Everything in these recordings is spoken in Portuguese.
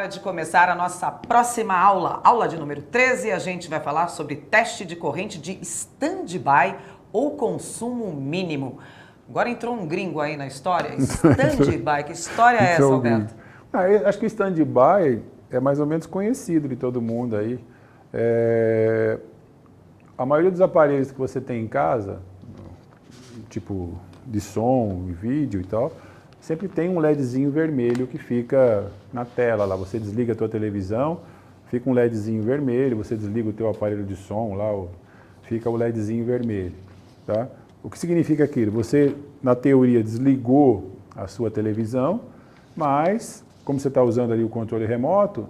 de começar a nossa próxima aula, aula de número 13. A gente vai falar sobre teste de corrente de stand-by ou consumo mínimo. Agora entrou um gringo aí na história. Stand-by, que história é essa, Alberto? Acho que stand-by é mais ou menos conhecido de todo mundo aí. A maioria dos aparelhos que você tem em casa, tipo de som, vídeo e tal, sempre tem um LEDzinho vermelho que fica na tela lá. Você desliga a tua televisão, fica um LEDzinho vermelho, você desliga o teu aparelho de som lá, fica o LEDzinho vermelho, tá? O que significa aquilo? Você, na teoria, desligou a sua televisão, mas, como você está usando ali o controle remoto,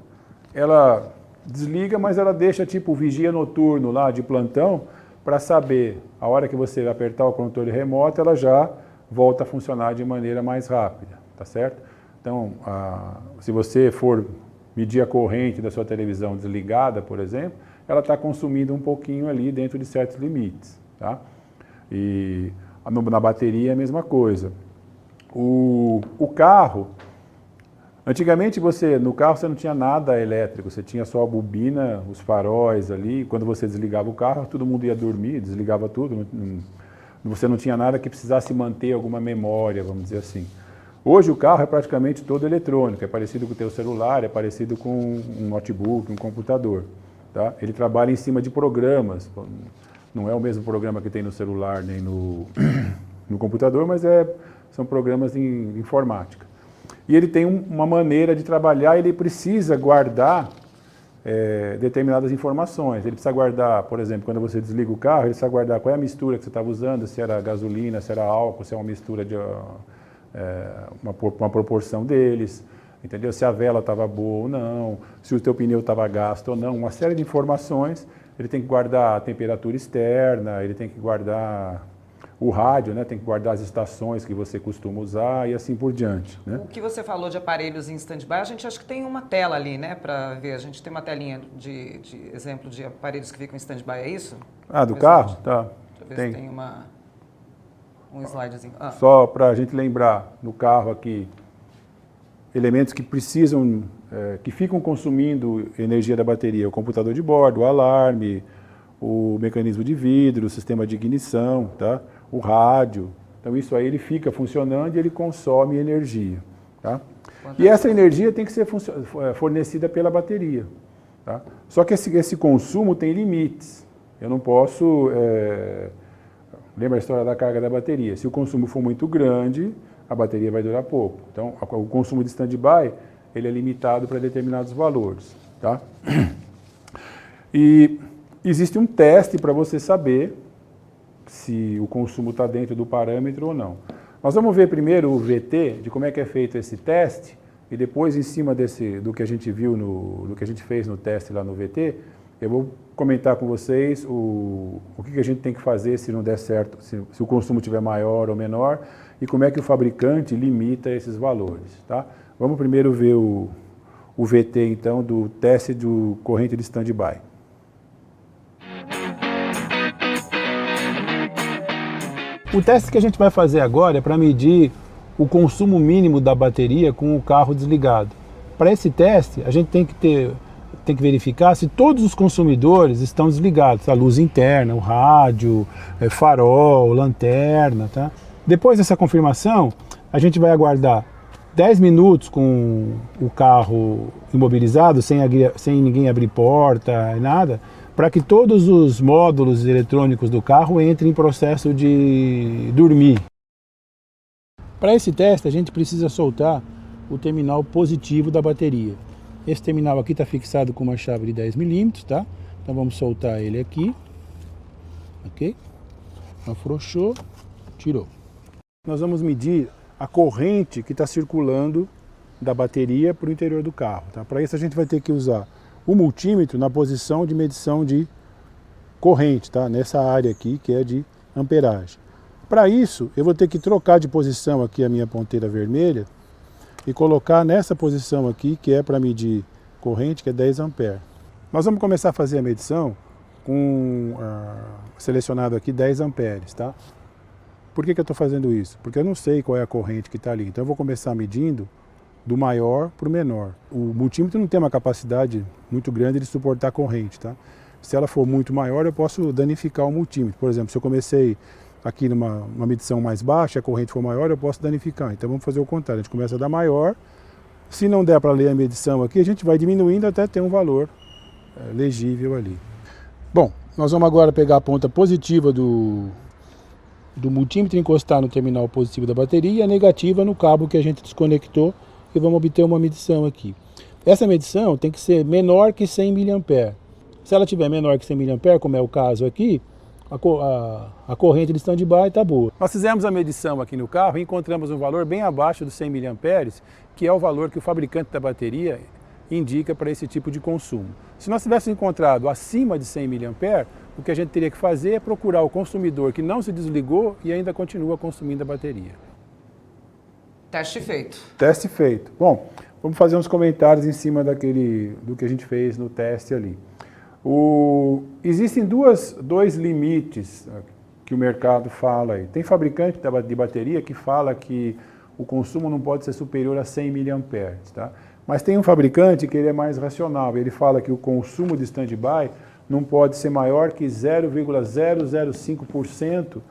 ela desliga, mas ela deixa tipo o vigia noturno lá de plantão para saber, a hora que você apertar o controle remoto, ela já volta a funcionar de maneira mais rápida, tá certo? Então, se você for medir a corrente da sua televisão desligada, por exemplo, ela está consumindo um pouquinho ali dentro de certos limites, tá? E na bateria é a mesma coisa. O carro, antigamente no carro você não tinha nada elétrico, você tinha só a bobina, os faróis ali, quando você desligava o carro, todo mundo ia dormir, desligava tudo, você não tinha nada que precisasse manter alguma memória, vamos dizer assim. Hoje o carro é praticamente todo eletrônico, é parecido com o teu celular, é parecido com um notebook, um computador, tá? Ele trabalha em cima de programas, não é o mesmo programa que tem no celular nem no computador, mas são programas em informática. E ele tem uma maneira de trabalhar, ele precisa guardar determinadas informações. Ele precisa guardar, por exemplo, quando você desliga o carro, ele precisa guardar qual é a mistura que você estava usando, se era gasolina, se era álcool, se é uma mistura de uma proporção deles, entendeu? Se a vela estava boa ou não, se o teu pneu estava gasto ou não, uma série de informações. Ele tem que guardar a temperatura externa, ele tem que guardar o rádio, né? Tem que guardar as estações que você costuma usar e assim por diante, né? O que você falou de aparelhos em stand-by, a gente acha que tem uma tela ali, né, para ver. A gente tem uma telinha de exemplo de aparelhos que ficam em stand-by, é isso? Do carro? Tá. Deixa eu ver se tem um slidezinho. Só para a gente lembrar, no carro aqui, elementos que precisam, que ficam consumindo energia da bateria, o computador de bordo, o alarme, o mecanismo de vidro, o sistema de ignição, tá? O rádio. Então isso aí ele fica funcionando e ele consome energia, tá? E essa energia tem que ser fornecida pela bateria, tá? Só que esse consumo tem limites. Eu não posso... Lembra a história da carga da bateria? Se o consumo for muito grande, a bateria vai durar pouco. Então, o consumo de stand-by, ele é limitado para determinados valores, tá? E existe um teste para você saber se o consumo está dentro do parâmetro ou não. Nós vamos ver primeiro o VT, de como é que é feito esse teste, e depois, em cima do que a gente viu, do que a gente fez no teste lá no VT, eu vou comentar com vocês o que a gente tem que fazer se não der certo, se o consumo estiver maior ou menor, e como é que o fabricante limita esses valores, tá? Vamos primeiro ver o VT, então, do teste de corrente de stand-by. O teste que a gente vai fazer agora é para medir o consumo mínimo da bateria com o carro desligado. Para esse teste, a gente tem que verificar se todos os consumidores estão desligados, a luz interna, o rádio, farol, lanterna, tá? Depois dessa confirmação, a gente vai aguardar 10 minutos com o carro imobilizado, sem ninguém abrir porta, nada, para que todos os módulos eletrônicos do carro entrem em processo de dormir. Para esse teste, a gente precisa soltar o terminal positivo da bateria. Esse terminal aqui está fixado com uma chave de 10 milímetros, tá? Então vamos soltar ele aqui. Ok? Afrouxou, tirou. Nós vamos medir a corrente que está circulando da bateria para o interior do carro, tá? Para isso a gente vai ter que usar o multímetro na posição de medição de corrente, tá? Nessa área aqui que é de amperagem. Para isso eu vou ter que trocar de posição aqui a minha ponteira vermelha e colocar nessa posição aqui que é para medir corrente, que é 10 amperes. Nós vamos começar a fazer a medição com selecionado aqui 10 amperes, tá? Por que eu estou fazendo isso? Porque eu não sei qual é a corrente que está ali. Então eu vou começar medindo do maior para o menor. O multímetro não tem uma capacidade muito grande de suportar corrente, tá? Se ela for muito maior, eu posso danificar o multímetro. Por exemplo, se eu comecei aqui numa medição mais baixa, a corrente for maior, eu posso danificar. Então vamos fazer o contrário, a gente começa a dar maior. Se não der para ler a medição aqui, a gente vai diminuindo até ter um valor legível ali. Bom, nós vamos agora pegar a ponta positiva do multímetro, encostar no terminal positivo da bateria e a negativa no cabo que a gente desconectou e vamos obter uma medição aqui. Essa medição tem que ser menor que 100 mA. Se ela tiver menor que 100 mA, como é o caso aqui, a corrente de stand-by está boa. Nós fizemos a medição aqui no carro e encontramos um valor bem abaixo dos 100 mA, que é o valor que o fabricante da bateria indica para esse tipo de consumo. Se nós tivéssemos encontrado acima de 100 mA, o que a gente teria que fazer é procurar o consumidor que não se desligou e ainda continua consumindo a bateria. Teste feito. Teste feito. Bom, vamos fazer uns comentários em cima do que a gente fez no teste ali. Existem dois limites que o mercado fala aí. Tem fabricante de bateria que fala que o consumo não pode ser superior a 100 mA, tá? Mas tem um fabricante que ele é mais racional. Ele fala que o consumo de stand-by não pode ser maior que 0,005%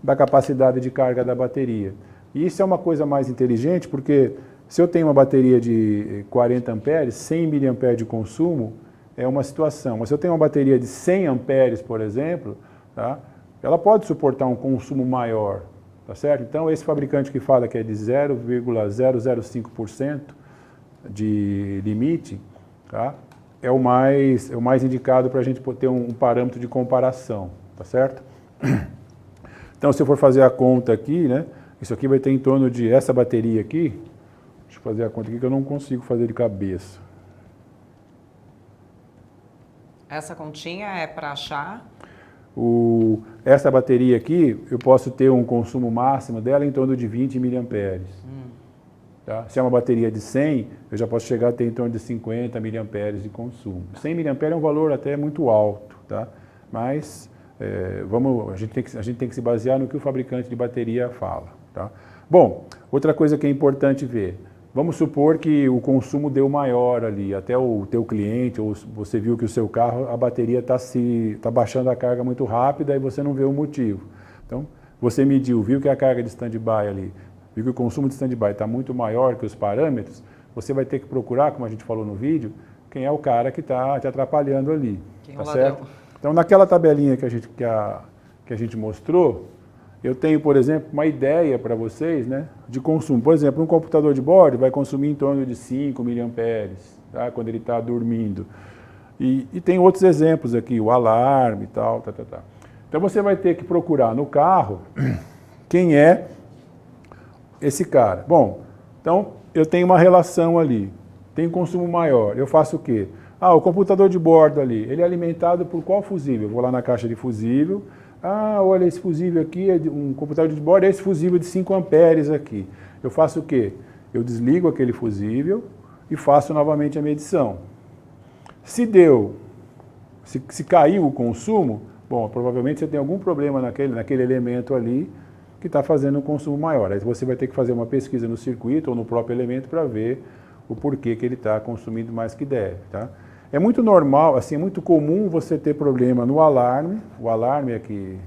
da capacidade de carga da bateria. E isso é uma coisa mais inteligente, porque se eu tenho uma bateria de 40 amperes, 100 mA de consumo é uma situação. Mas se eu tenho uma bateria de 100 amperes, por exemplo, tá, ela pode suportar um consumo maior, tá certo? Então, esse fabricante que fala que é de 0,005% de limite, tá, é o mais indicado para a gente ter um parâmetro de comparação, tá certo? Então, se eu for fazer a conta aqui, né, isso aqui vai ter em torno de essa bateria aqui, deixa eu fazer a conta aqui que eu não consigo fazer de cabeça. Essa continha é para achar? Essa bateria aqui, eu posso ter um consumo máximo dela em torno de 20 mA. Tá? Se é uma bateria de 100, eu já posso chegar a ter em torno de 50 mA de consumo. 100 mA é um valor até muito alto, tá? Mas a gente tem que se basear no que o fabricante de bateria fala. Tá? Bom, outra coisa que é importante ver. Vamos supor que o consumo deu maior ali, até o teu cliente, ou você viu que o seu carro, a bateria está baixando a carga muito rápida e você não vê o motivo. Então, você mediu, viu que a carga de stand-by ali, viu que o consumo de stand-by está muito maior que os parâmetros, você vai ter que procurar, como a gente falou no vídeo, quem é o cara que está te atrapalhando ali. Quem tá é o certo? ladrão? Então, naquela tabelinha que a gente mostrou, eu tenho, por exemplo, uma ideia para vocês, né, de consumo. Por exemplo, um computador de bordo vai consumir em torno de 5 mA, tá, quando ele está dormindo. E tem outros exemplos aqui, o alarme e tal, tá. Então você vai ter que procurar no carro quem é esse cara. Bom, então eu tenho uma relação ali, tem consumo maior, eu faço o quê? O computador de bordo ali, ele é alimentado por qual fusível? Eu vou lá na caixa de fusível. Olha, esse fusível aqui, um computador de bordo, é esse fusível de 5 amperes aqui. Eu faço o quê? Eu desligo aquele fusível e faço novamente a medição. Se caiu o consumo, bom, provavelmente você tem algum problema naquele elemento ali que está fazendo um consumo maior. Aí você vai ter que fazer uma pesquisa no circuito ou no próprio elemento para ver o porquê que ele está consumindo mais que deve, tá? É muito normal, assim, é muito comum você ter problema no alarme. O alarme é que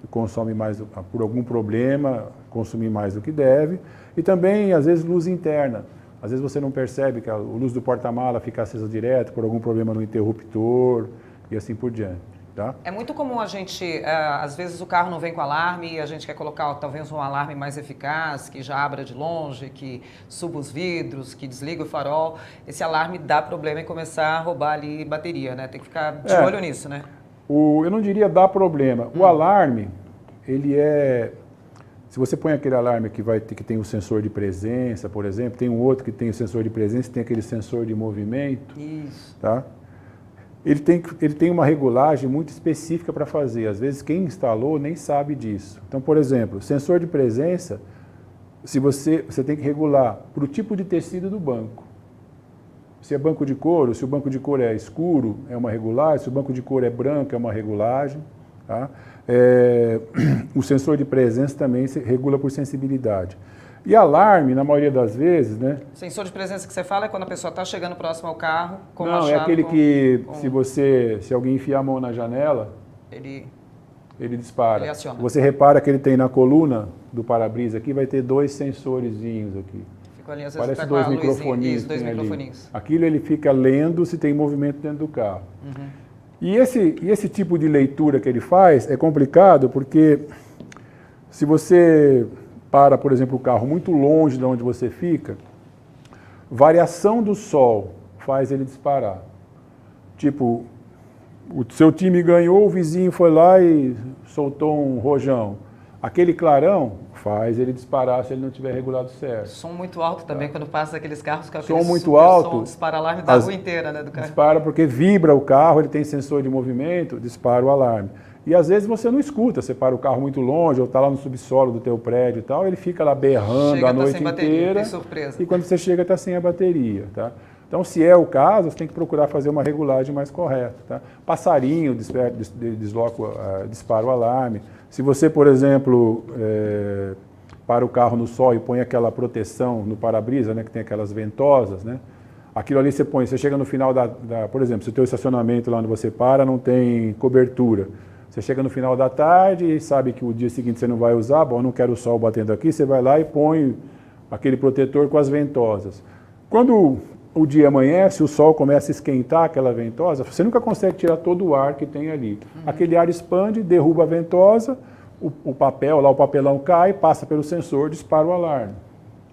consome mais, por algum problema, consumir mais do que deve. E também, às vezes, luz interna. Às vezes você não percebe que a luz do porta-mala fica acesa direto por algum problema no interruptor e assim por diante. Tá? É muito comum a gente, às vezes o carro não vem com alarme e a gente quer colocar talvez um alarme mais eficaz, que já abra de longe, que suba os vidros, que desliga o farol. Esse alarme dá problema em começar a roubar ali bateria, né? Tem que ficar de olho nisso, né? Eu não diria dá problema. O alarme, ele é... Se você põe aquele alarme que tem o sensor de presença, por exemplo, tem um outro que tem o sensor de presença, tem aquele sensor de movimento. Isso. Tá? Ele tem uma regulagem muito específica para fazer. Às vezes quem instalou nem sabe disso. Então, por exemplo, sensor de presença, se você tem que regular para o tipo de tecido do banco. Se é banco de couro, se o banco de couro é escuro, é uma regulagem. Se o banco de couro é branco, é uma regulagem. Tá? O sensor de presença também se regula por sensibilidade. E alarme, na maioria das vezes, né? Sensor de presença que você fala é quando a pessoa está chegando próximo ao carro, com Não, a chave, é aquele que, com- se alguém enfiar a mão na janela, ele ele dispara. Ele aciona. Você repara que ele tem na coluna do para-brisa aqui, vai ter 2 sensorzinhos aqui. ficou ali, às vezes Parece tá com 2 a luzinha. microfoninhos. Isso, 2 que tem ali. microfoninhos. Aquilo ele fica lendo se tem movimento dentro do carro. E esse tipo de leitura que ele faz é complicado porque se você para, por exemplo, o carro muito longe de onde você fica, variação do sol faz ele disparar. Tipo, o seu time ganhou, o vizinho foi lá e soltou um rojão. Aquele clarão faz ele disparar se ele não tiver regulado certo. Som muito alto também, quando passa aqueles carros com Som aquele muito super alto, som, dispara alarme da rua inteira, né, do carro. Dispara porque vibra o carro, ele tem sensor de movimento, dispara o alarme. E às vezes você não escuta, você para o carro muito longe ou está lá no subsolo do teu prédio e tal, ele fica lá berrando Chega, a tá noite sem bateria, inteira. tem surpresa. E quando você chega está sem a bateria, tá? Então, se é o caso, você tem que procurar fazer uma regulagem mais correta, tá? Passarinho dispara o alarme. Se você, por exemplo, para o carro no sol e põe aquela proteção no para-brisa, né, que tem aquelas ventosas, né? Aquilo ali você põe, você chega no final por exemplo, se o teu estacionamento lá onde você para não tem cobertura, você chega no final da tarde e sabe que o dia seguinte você não vai usar, bom, eu não quero o sol batendo aqui, você vai lá e põe aquele protetor com as ventosas. Quando o dia amanhece, o sol começa a esquentar aquela ventosa, você nunca consegue tirar todo o ar que tem ali. Aquele ar expande, derruba a ventosa, o papelão cai, passa pelo sensor, dispara o alarme.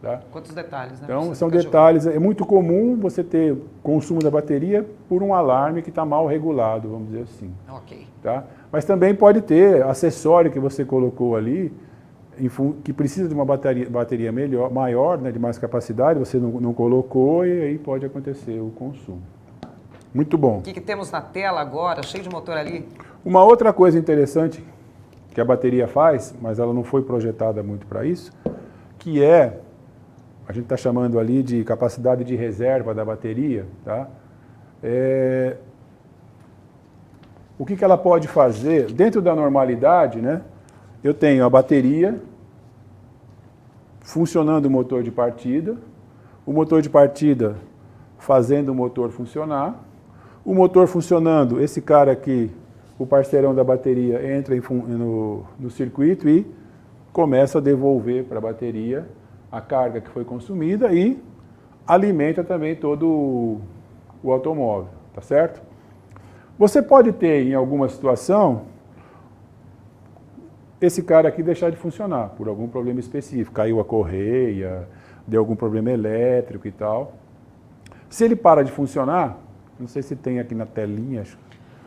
Tá? Quantos detalhes, né? Então, são detalhes. É muito comum você ter consumo da bateria por um alarme que está mal regulado, vamos dizer assim. Ok. Tá? Mas também pode ter acessório que você colocou ali, que precisa de uma bateria maior, né, de mais capacidade, você não colocou e aí pode acontecer o consumo. Muito bom. O que temos na tela agora, cheio de motor ali? Uma outra coisa interessante que a bateria faz, mas ela não foi projetada muito para isso, que a gente está chamando ali de capacidade de reserva da bateria, tá? O que ela pode fazer? Dentro da normalidade, né? Eu tenho a bateria funcionando o motor de partida, o motor de partida fazendo o motor funcionar, o motor funcionando, esse cara aqui, o parceirão da bateria, entra no circuito e começa a devolver para a bateria a carga que foi consumida e alimenta também todo o automóvel, tá certo? Você pode ter, em alguma situação, esse cara aqui deixar de funcionar por algum problema específico, caiu a correia, deu algum problema elétrico e tal. Se ele para de funcionar, não sei se tem aqui na telinha, acho.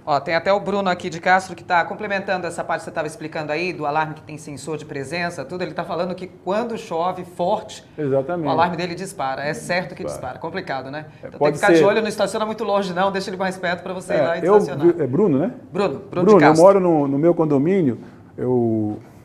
Ó, tem até o Bruno aqui de Castro que está complementando essa parte que você estava explicando aí, do alarme que tem sensor de presença, tudo. Ele está falando que quando chove forte, exatamente, o alarme dele dispara. É certo que dispara. Complicado, né? Então tem pode que ficar de ser. olho, não estaciona muito longe não, deixa ele mais perto para você ir lá e estacionar. É Bruno, né? Bruno de Bruno, eu Castro. moro no meu condomínio,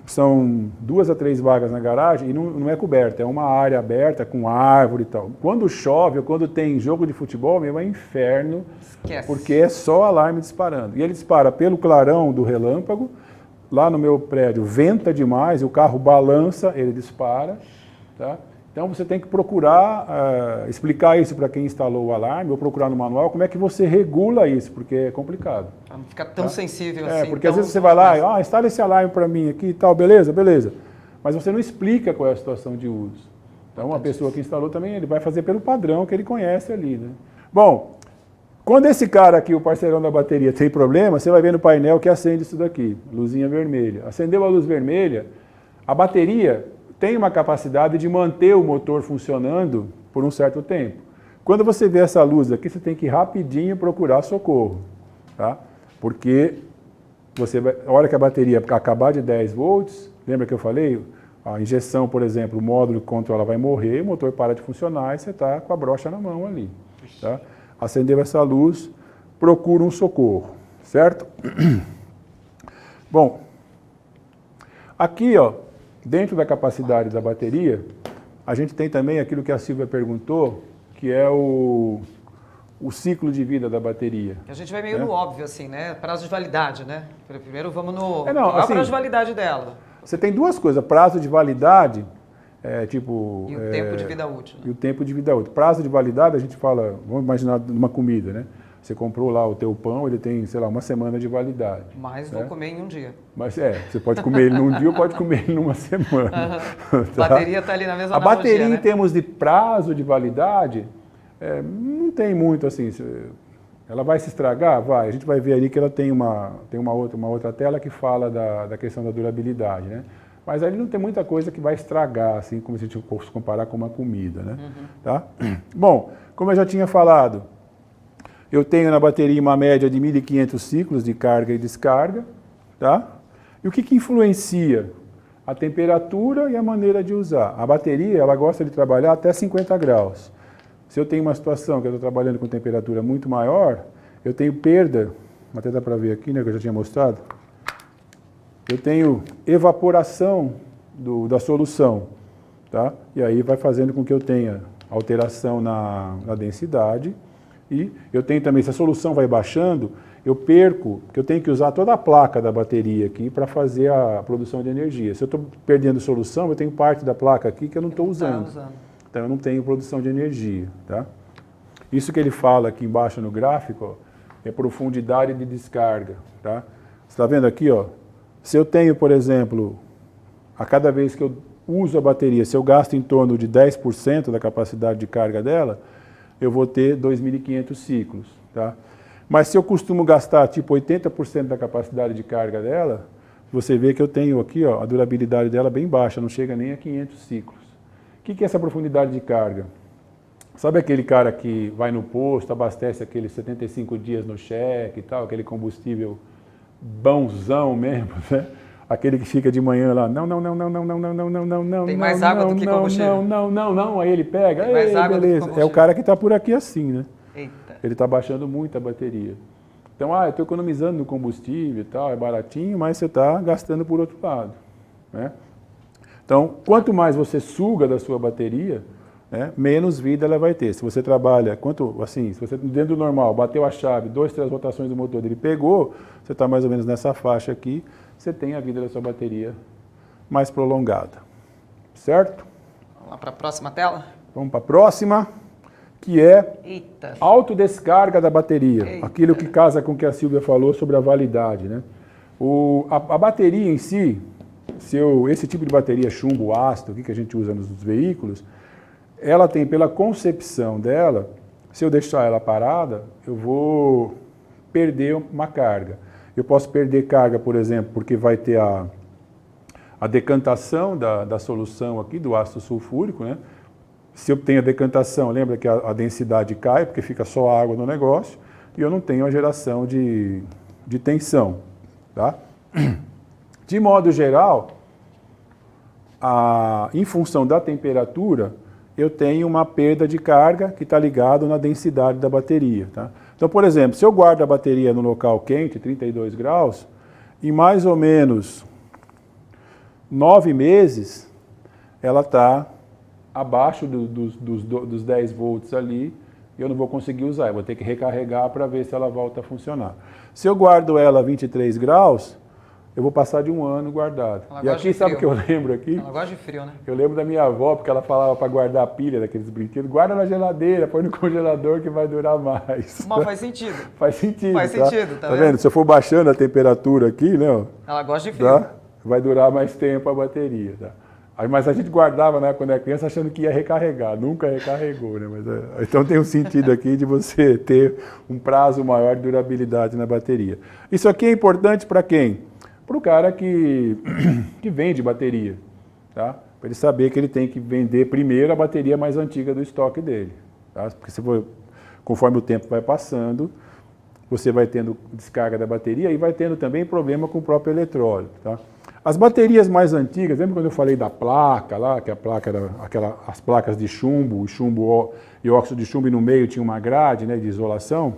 são 2 a 3 vagas na garagem e não é coberta, é uma área aberta com árvore e tal. Quando chove ou quando tem jogo de futebol, mesmo é inferno, Esquece. porque é só alarme disparando. E ele dispara pelo clarão do relâmpago, lá no meu prédio venta demais, o carro balança, ele dispara, tá? Então você tem que procurar explicar isso para quem instalou o alarme, ou procurar no manual como é que você regula isso, porque é complicado. Pra não ficar tão sensível assim. Porque às vezes você vai lá e instala esse alarme para mim aqui e tal, beleza? Mas você não explica qual é a situação de uso. Então a pessoa que instalou também, ele vai fazer pelo padrão que ele conhece ali, né? Bom, quando esse cara aqui, o parceirão da bateria, tem problema, você vai ver no painel que acende isso daqui, luzinha vermelha. Acendeu a luz vermelha, a bateria tem uma capacidade de manter o motor funcionando por um certo tempo. Quando você vê essa luz aqui, você tem que rapidinho procurar socorro, tá? Porque a hora que a bateria acabar de 10 volts, lembra que eu falei? A injeção, por exemplo, o módulo que controla vai morrer, o motor para de funcionar e você está com a brocha na mão ali, tá? Acendeu essa luz, procura um socorro, certo? Bom, aqui, ó, dentro da capacidade da bateria, a gente tem também aquilo que a Silvia perguntou, que é o ciclo de vida da bateria. A gente vai meio no óbvio, assim, né? Prazo de validade, né? Primeiro vamos no... assim, qual é o prazo de validade dela? Você tem 2 coisas. Prazo de validade E o tempo de vida útil. Né? E o tempo de vida útil. Prazo de validade, a gente fala, vamos imaginar uma comida, né? Você comprou lá o teu pão, ele tem, sei lá, uma semana de validade. Mas vou comer em um dia. Mas você pode comer ele num dia ou pode comer ele numa semana. Uhum. Tá? A bateria está ali na mesma A bateria, né? em termos de prazo de validade, não tem muito assim. Ela vai se estragar? Vai. A gente vai ver ali que ela tem uma outra tela que fala da questão da durabilidade, né? Mas ali não tem muita coisa que vai estragar, assim, como se a gente fosse comparar com uma comida, né? Uhum. Tá? Bom, como eu já tinha falado, eu tenho na bateria uma média de 1.500 ciclos de carga e descarga, tá? E o que influencia? A temperatura e a maneira de usar. A bateria, ela gosta de trabalhar até 50 graus. Se eu tenho uma situação que eu estou trabalhando com temperatura muito maior, eu tenho perda, até dá para ver aqui, né, que eu já tinha mostrado, eu tenho evaporação da solução, tá? E aí vai fazendo com que eu tenha alteração na densidade. E eu tenho também, se a solução vai baixando, eu perco, porque eu tenho que usar toda a placa da bateria aqui para fazer a produção de energia. Se eu estou perdendo solução, eu tenho parte da placa aqui que eu não estou usando. Então eu não tenho produção de energia. Tá? Isso que ele fala aqui embaixo no gráfico, ó, é profundidade de descarga. Tá? Você está vendo aqui, ó, se eu tenho, por exemplo, a cada vez que eu uso a bateria, se eu gasto em torno de 10% da capacidade de carga dela, eu vou ter 2.500 ciclos, tá? Mas se eu costumo gastar tipo 80% da capacidade de carga dela, você vê que eu tenho aqui, ó, a durabilidade dela bem baixa, não chega nem a 500 ciclos. O que é essa profundidade de carga? Sabe aquele cara que vai no posto, abastece aqueles 75 dias no cheque e tal, aquele combustível bonzão mesmo, né? Aquele que fica de manhã lá, não. Tem mais água do que combustível. Não. Aí ele pega, tem mais água beleza. Do que combustível. É o cara que está por aqui assim, né? Eita. Ele está baixando muito a bateria. Então, eu estou economizando no combustível e tal, é baratinho, mas você está gastando por outro lado, né? Então, quanto mais você suga da sua bateria, né, menos vida ela vai ter. Se você trabalha, se você dentro do normal, bateu a chave, 2, 3 rotações do motor dele pegou, você está mais ou menos nessa faixa aqui, você tem a vida da sua bateria mais prolongada. Certo? Vamos lá para a próxima tela? Vamos para a próxima, que é autodescarga da bateria. Eita. Aquilo que casa com o que a Silvia falou sobre a validade, né? A bateria em si, esse tipo de bateria chumbo ácido que a gente usa nos veículos, ela tem, pela concepção dela, se eu deixar ela parada, eu vou perder uma carga. Eu posso perder carga, por exemplo, porque vai ter a decantação da solução aqui, do ácido sulfúrico, né? Se eu tenho a decantação, lembra que a densidade cai, porque fica só água no negócio, e eu não tenho a geração de tensão. Tá? De modo geral, em função da temperatura, eu tenho uma perda de carga que está ligado na densidade da bateria. Tá? Então, por exemplo, se eu guardo a bateria no local quente, 32 graus, em mais ou menos 9 meses, ela está abaixo dos 10 volts ali, e eu não vou conseguir usar, eu vou ter que recarregar para ver se ela volta a funcionar. Se eu guardo ela a 23 graus, eu vou passar de um ano guardado. E aqui, sabe o que eu lembro aqui? Ela gosta de frio, né? Eu lembro da minha avó, porque ela falava para guardar a pilha daqueles brinquedos, guarda na geladeira, põe no congelador que vai durar mais. Mas faz sentido. Faz sentido, Faz sentido, tá vendo? Se eu for baixando a temperatura aqui, né? Ela gosta de frio. Tá? Vai durar mais tempo a bateria, tá? Mas a gente guardava, né, quando era criança, achando que ia recarregar. Nunca recarregou, né? Então tem um sentido aqui de você ter um prazo maior de durabilidade na bateria. Isso aqui é importante para quem? Para o cara que vende bateria, tá? Para ele saber que ele tem que vender primeiro a bateria mais antiga do estoque dele. Tá? Porque conforme o tempo vai passando, você vai tendo descarga da bateria e vai tendo também problema com o próprio eletrólito. Tá? As baterias mais antigas, lembra quando eu falei da placa lá, que a placa era as placas de chumbo, e óxido de chumbo e no meio tinha uma grade, né, de isolação?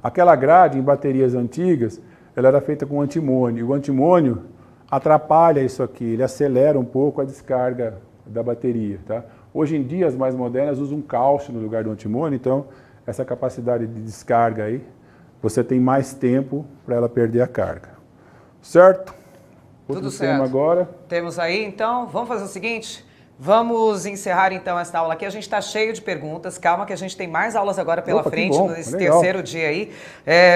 Aquela grade em baterias antigas, ela era feita com antimônio. E o antimônio atrapalha isso aqui, ele acelera um pouco a descarga da bateria. Tá? Hoje em dia, as mais modernas usam cálcio no lugar do antimônio, então essa capacidade de descarga aí, você tem mais tempo para ela perder a carga. Certo? Tudo certo. Agora. Temos aí, então, vamos fazer o seguinte, Vamos encerrar então esta aula aqui. A gente está cheio de perguntas. Calma que a gente tem mais aulas agora pela frente, bom, nesse legal. terceiro dia aí.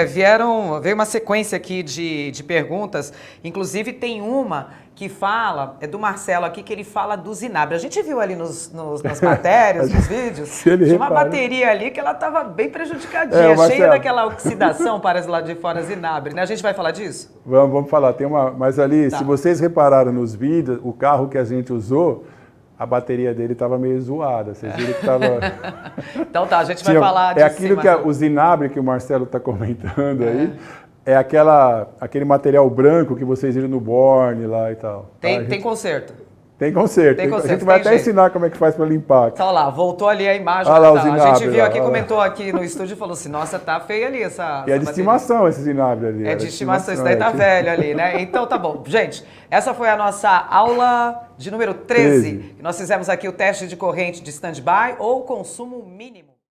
Veio uma sequência aqui de perguntas. Inclusive tem uma que fala, é do Marcelo aqui, que ele fala do Zinabre. A gente viu ali nas matérias, nos vídeos, tinha uma bateria ali que ela estava bem prejudicadinha, cheia daquela oxidação, parece lá de fora, Zinabre, né? A gente vai falar disso? Vamos falar. Tem uma, mas ali, se vocês repararam nos vídeos, o carro que a gente usou, a bateria dele estava meio zoada. Vocês viram que estava... Então tá, a gente vai falar disso. É aquilo que o Zinabre que o Marcelo está comentando aí. É aquele material branco que vocês viram no Borne lá e tal. Tem conserto. Tem conserto. A gente vai até ensinar como é que faz para limpar. Então lá, voltou ali a imagem. Olha lá, o a Zinabre, gente viu aqui, comentou aqui no estúdio e falou assim, nossa, tá feia ali essa... E é de estimação esse Zinabre ali. É de estimação, isso daí tá velho ali, né? Então tá bom. Gente, essa foi a nossa aula de número 13. Nós fizemos aqui o teste de corrente de stand-by ou consumo mínimo.